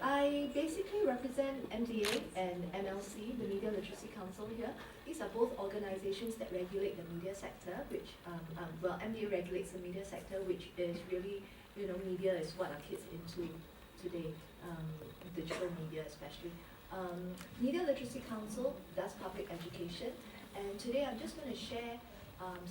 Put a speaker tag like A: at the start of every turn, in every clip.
A: I basically represent MDA and MLC, the Media Literacy Council here. These are both organizations that regulate the media sector, which, MDA regulates the media sector, which is really, media is what our kids into today, digital media especially. Media Literacy Council does public education, and today I'm just going to share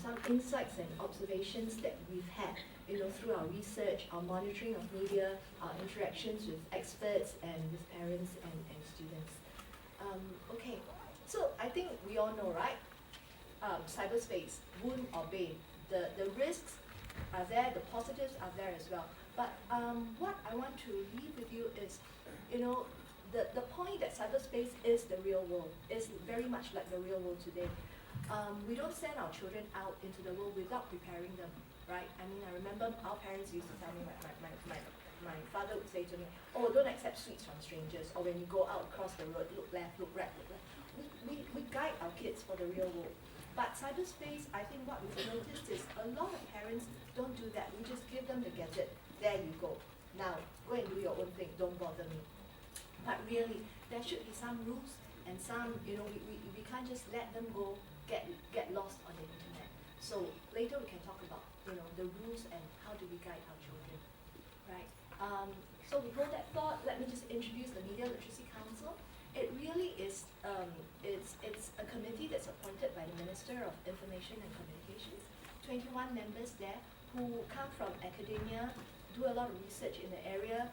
A: some insights and observations that we've had, through our research, our monitoring of media, our interactions with experts and with parents and students. Okay, so I think we all know, right? Cyberspace, wound or bane. The risks are there, the positives are there as well. But what I want to leave with you is, the point that cyberspace is the real world, is very much like the real world today. We don't send our children out into the world without preparing them, right? I mean, I remember our parents used to tell me, my father would say to me, oh, don't accept sweets from strangers, or when you go out across the road, look left, look right, look left. We guide our kids for the real world. But cyberspace, I think what we've noticed is a lot of parents don't do that. We just give them the gadget, there you go. Now, go and do your own thing, don't bother me. But really, there should be some rules and some, we can't just let them go get lost on the internet. So later we can talk about, the rules and how do we guide our children, right? So with all that thought, let me just introduce the Media Literacy Council. It really is, it's a committee that's appointed by the Minister of Information and Communications, 21 members there who come from academia, do a lot of research in the area,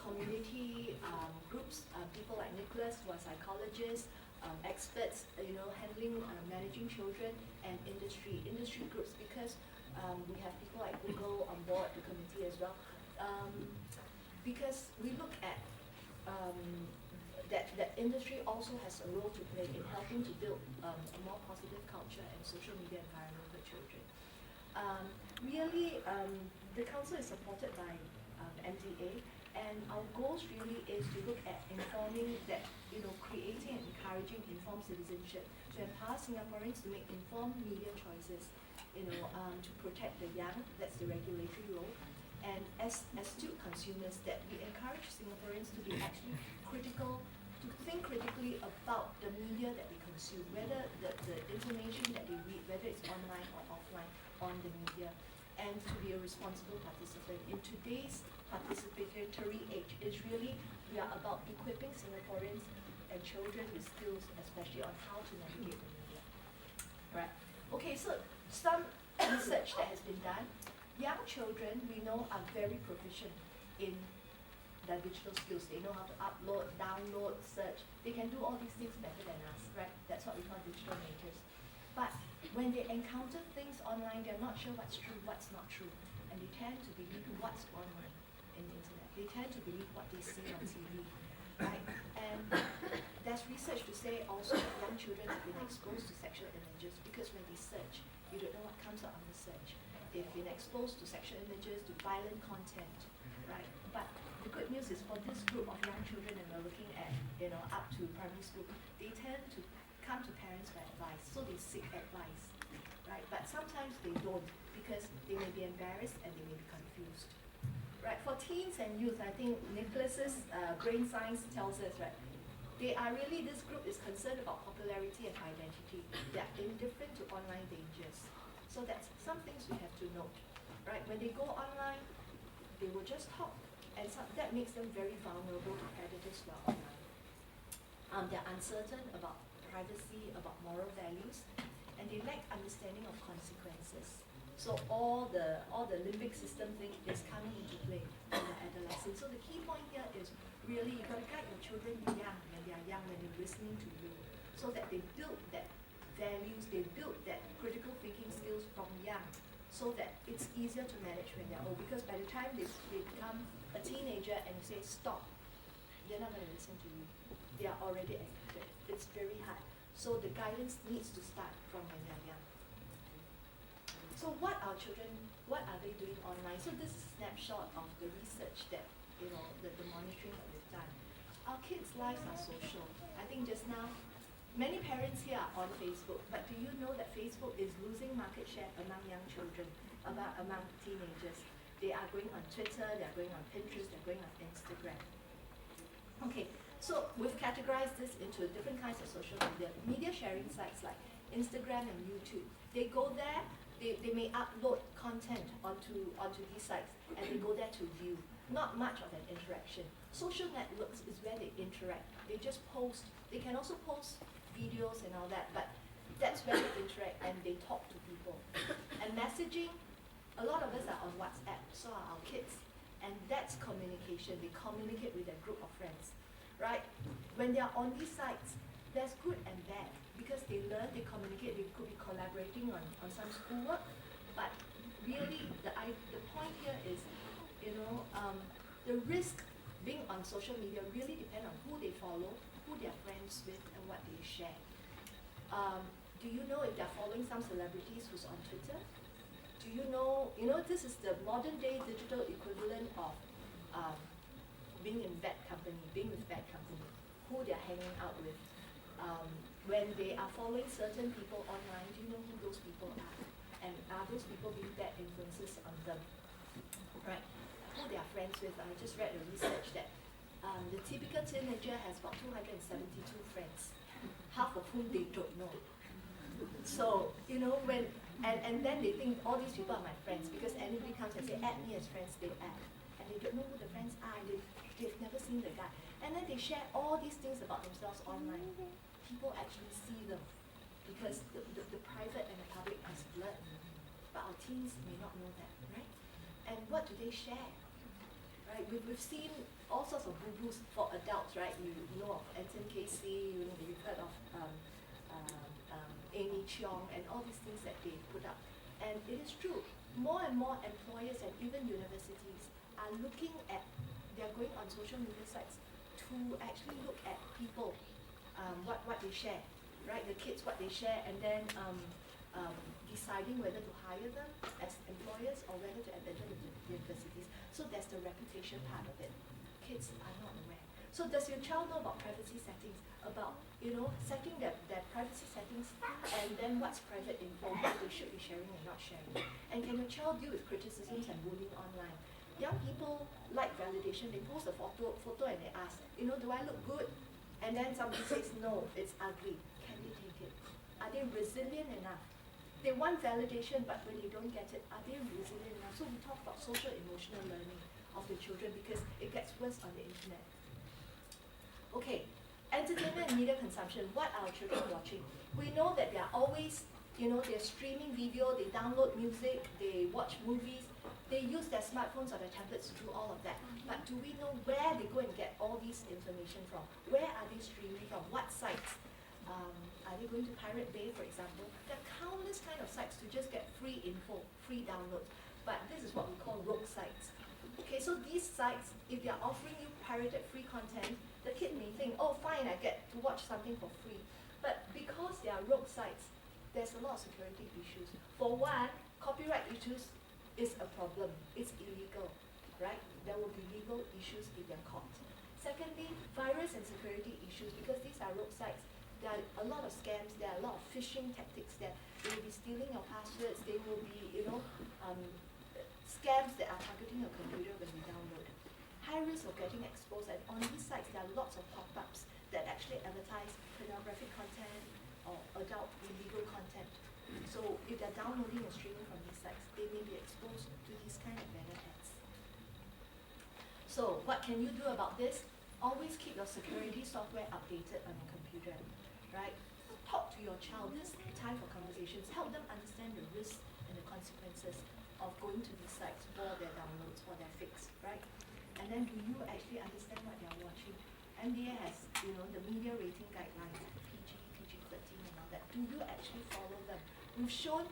A: community groups, people like Nicholas who are psychologists, experts, handling, managing children, and industry groups, because we have people like Google on board the committee as well, because we look at that industry also has a role to play in helping to build a more positive culture and social media environment for children. Really, the council is supported by MDA, and our goals really is to look at informing that, creating and encouraging informed citizenship, to empower Singaporeans to make informed media choices, to protect the young, that's the regulatory role, and as astute consumers, that we encourage Singaporeans to be actually critical, to think critically about the media that we consume, whether the information that they read, whether it's online or offline on the media, and to be a responsible participant. In today's participatory age, is really, we are about equipping Singaporeans and children with skills, especially on how to navigate the media. Right. Okay, so some research that has been done. Young children, we know, are very proficient in their digital skills. They know how to upload, download, search. They can do all these things better than us, right? That's what we call digital natives. But when they encounter things online, they're not sure what's true, what's not true. And they tend to believe what's online in the internet. They tend to believe what they see on TV, right? And there's research to say also that young children have been exposed to sexual images, because when they search, you don't know what comes out on the search. They've been exposed to sexual images, to violent content, right? But the good news is for this group of young children, and we're looking at, up to primary school, they tend to come to parents for advice, so they seek advice, right? But sometimes they don't, because they may be embarrassed and they may be confused, right? For teens and youth, I think Nicholas's brain science tells us, right? They are really, this group is concerned about popularity and identity. They are indifferent to online dangers. So that's some things we have to note, right? When they go online, they will just talk, and that makes them very vulnerable to predators who are online. They're uncertain about privacy, about moral values, and they lack understanding of consequences. So all the limbic system thing is coming into play in the adolescence. So the key point here is really, you've got to guide your children young, when they are young, when they're listening to you, so that they build that values, they build that critical thinking skills from young, so that it's easier to manage when they're old. Because by the time they become a teenager and you say stop, they're not going to listen to you. They are already addicted. It's very hard. So the guidance needs to start from when they're young. So what are they doing online? So this is a snapshot of the research that, the monitoring that we've done. Our kids' lives are social. I think just now, many parents here are on Facebook, but do you know that Facebook is losing market share among young children, among teenagers? They are going on Twitter, they are going on Pinterest, they're going on Instagram. So we've categorized this into different kinds of social media. Media sharing sites like Instagram and YouTube. They go there, they may upload content onto these sites, and they go there to view. Not much of an interaction. Social networks is where they interact. They just post. They can also post videos and all that, but that's where they interact and they talk to people. And messaging, a lot of us are on WhatsApp, so are our kids. And that's communication. They communicate with their group of friends, right? When they are on these sites, there's good and bad because they learn, they communicate, they could be collaborating on some schoolwork, but really the point here is, the risk being on social media really depends on who they follow, who they're friends with, and what they share. Do you know if they're following some celebrities who's on Twitter? Do you know, this is the modern day digital equivalent of being in bad company, being with bad company, who they're hanging out with. When they are following certain people online, do you know who those people are? And are those people being bad influences on them? Right? Who they are friends with. I just read a research that the typical teenager has about 272 friends, half of whom they don't know. So, when, and then they think all these people are my friends because anybody comes and say, add me as friends, they add. And they don't know who the friends are, and they've never seen the guy. And then they share all these things about themselves online. People actually see them because the private and the public is blurred. But our teens may not know that, right? And what do they share? Right? We've seen all sorts of boo-boos for adults, right? You know of Anton Casey, you've heard of Amy Cheong, and all these things that they put up. And it is true, more and more employers and even universities are looking at, they're going on social media sites to actually look at people, what they share, right? The kids, what they share, and then deciding whether to hire them as employers or whether to admit them into universities. So there's the reputation part of it. Kids are not aware. So does your child know about privacy settings? About, setting their privacy settings, and then what's private info, what they should be sharing and not sharing? And can your child deal with criticisms and bullying online? Young people like validation. They post a photo and they ask, do I look good? And then somebody says, no, it's ugly. Can they take it? Are they resilient enough? They want validation, but when they don't get it, are they resilient enough? So we talk about social emotional learning of the children because it gets worse on the internet. Okay, entertainment and media consumption. What are our children watching? We know that they are always, they're streaming video, they download music, they watch movies, they use their smartphones or their tablets to do all of that. But do we know where they go and get all this information from? Where are they streaming from? What sites? Are they going to Pirate Bay, for example? There are countless kind of sites to just get free info, free downloads. But this is what we call rogue sites. Okay, so these sites, if they are offering you pirated free content, the kid may think, oh fine, I get to watch something for free. But because they are rogue sites, there's a lot of security issues. For one, copyright issues is a problem. It's illegal, right? There will be legal issues if they're caught. Secondly, virus and security issues, because these are rogue sites. There are a lot of scams, there are a lot of phishing tactics there. They will be stealing your passwords, they will be, scams that are targeting your computer when you download. High risk of getting exposed, and on these sites there are lots of pop-ups that actually advertise pornographic content or adult illegal content. So if they're downloading or streaming from these sites, they may be exposed to these kind of banner ads. So what can you do about this? Always keep your security software updated on your computer, right? Talk to your child. This time for conversations. Help them understand the risks and the consequences of going to these sites for their downloads, for their fix, right? And then do you actually understand what they're watching? NBA has, the media rating guidelines, PG, PG-13 and all that. Do you actually follow them? We've shown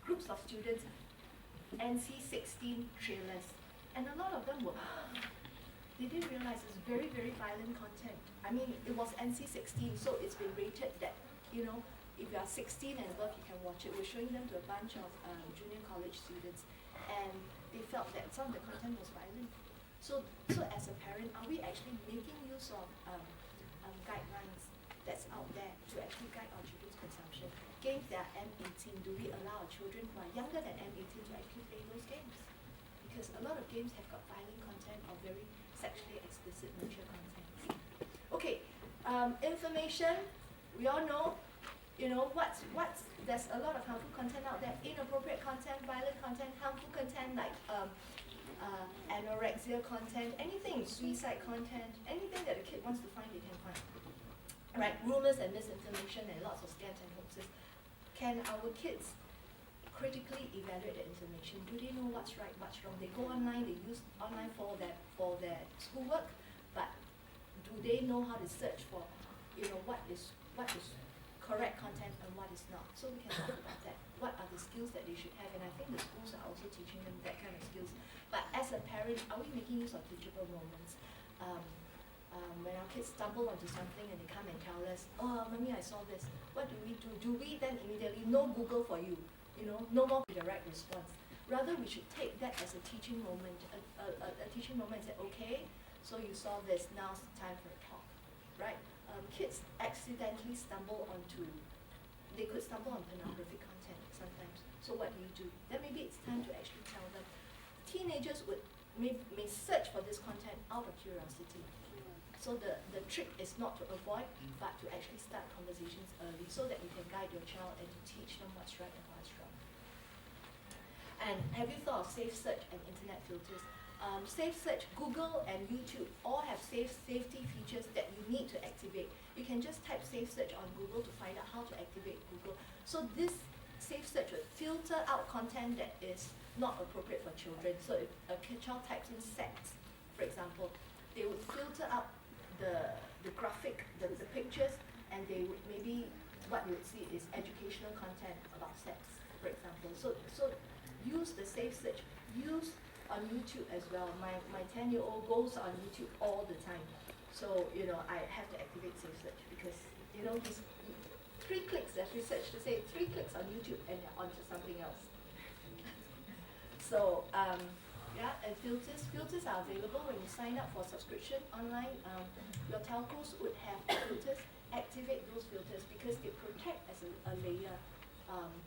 A: groups of students NC-16 trailers, and a lot of them were, they didn't realize it's very, very violent content. I mean, it was NC-16, so it's been rated that, if you are 16 and above, you can watch it. We're showing them to a bunch of junior college students, and they felt that some of the content was violent. So as a parent, are we actually making use of guidelines that's out there to actually guide our children's consumption? Games that are M18, do we allow our children who are younger than M18 to actually play those games? Because a lot of games have got violent content or very sexually Information, we all know, there's a lot of harmful content out there, inappropriate content, violent content, harmful content like anorexia content, anything, suicide content, anything that a kid wants to find, they can find. Right, rumors and misinformation and lots of scams and hoaxes. Can our kids critically evaluate the information? Do they know what's right, what's wrong? They go online, they use online for their schoolwork, but do they know how to search for, what is correct content and what is not? So we can talk about that. What are the skills that they should have? And I think the schools are also teaching them that kind of skills. But as a parent, are we making use of teachable moments? When our kids stumble onto something and they come and tell us, oh, mommy, I saw this. What do we do? Do we then immediately, no Google for you, no more direct response? Rather, we should take that as a teaching moment, a teaching moment and say, okay, so you saw this, now it's time for a talk, right? Kids accidentally they could stumble on pornographic content sometimes. So what do? Then maybe it's time to actually tell them. Teenagers may search for this content out of curiosity. So the trick is not to avoid, but to actually start conversations early so that you can guide your child and to teach them what's right and what's wrong. And have you thought of safe search and internet filters? Safe search, Google and YouTube all have safety features that you need to activate. You can just type safe search on Google to find out how to activate Google. So this safe search will filter out content that is not appropriate for children. So if a child types in sex, for example, they would filter out the graphic, the pictures, and they would maybe, what you would see is educational content about sex, for example. So use the safe search. Use on YouTube as well. My 10-year-old goes on YouTube all the time. So, I have to activate safe search because, he's 3 clicks, there's research to say 3 clicks on YouTube and you're onto something else. So, and filters. Filters are available when you sign up for subscription online. Your telcos would have filters. Activate those filters because they protect as a layer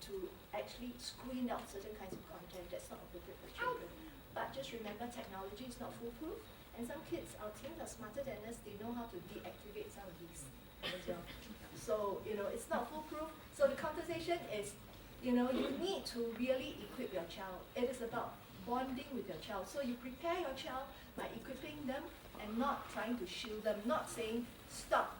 A: to actually screen out certain kinds of content that's not appropriate for children. But just remember, technology is not foolproof, and some kids, our teens are smarter than us. They know how to deactivate some of these as well. So it's not foolproof. So the conversation is, you need to really equip your child. It is about bonding with your child. So you prepare your child by equipping them and not trying to shield them, not saying stop,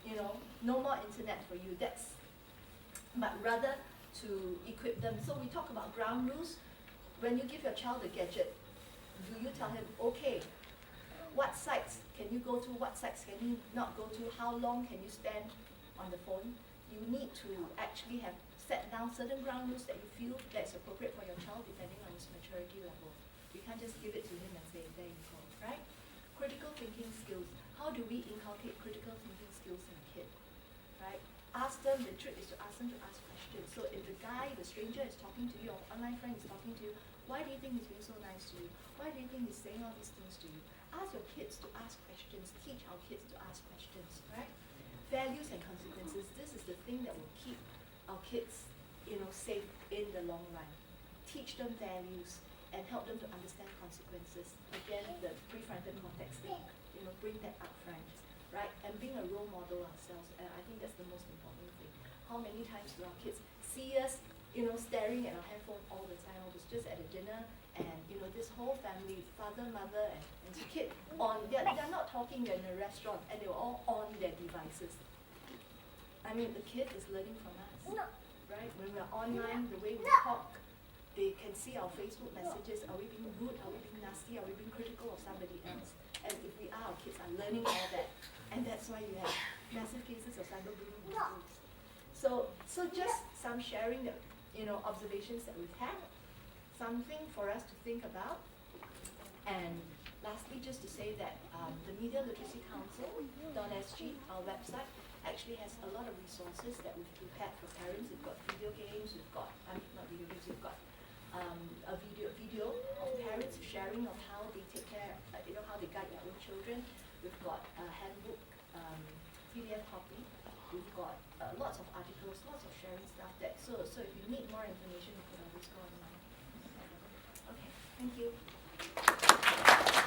A: no more internet for you. But rather to equip them. So we talk about ground rules. When you give your child a gadget, do you tell him, okay, what sites can you go to, what sites can you not go to, how long can you spend on the phone? You need to actually have set down certain ground rules that you feel that's appropriate for your child depending on his maturity level. You can't just give it to him and say, there you go, right? Critical thinking skills. How do we inculcate critical thinking skills in a kid, right? Ask them, the trick is to ask them to ask questions. So if the stranger is talking to you, or online friend is talking to you, why do you think he's being so nice to you? Why do you think he's saying all these things to you? Ask your kids to ask questions. Teach our kids to ask questions, right? Values and consequences. This is the thing that will keep our kids, safe in the long run. Teach them values and help them to understand consequences. Again, the prefrontal cortex thing, bring that up front, right? And being a role model ourselves, I think that's the most important thing. How many times do our kids see us, staring at our handphone all the time? I was just at a dinner, and this whole family, father, mother, and kid, they're not talking, they're in a restaurant, and they're all on their devices. I mean, the kid is learning from us, right? When we're online, the way we talk, they can see our Facebook messages. Are we being rude? Are we being nasty? Are we being critical of somebody else? And if we are, our kids are learning all that. And that's why you have massive cases of cyberbullying in schools. So just some sharing, observations that we've had, something for us to think about. And lastly, just to say that the Media Literacy Council.sg, our website, actually has a lot of resources that we've prepared for parents. We've got video games, we've got, not video games, we've got a video of parents sharing of how they take care, how they guide their own children. We've got a handbook, PDF copy. We've got lots of articles, lots of sharing stuff. So if you need more information, you can always go online. Okay, thank you.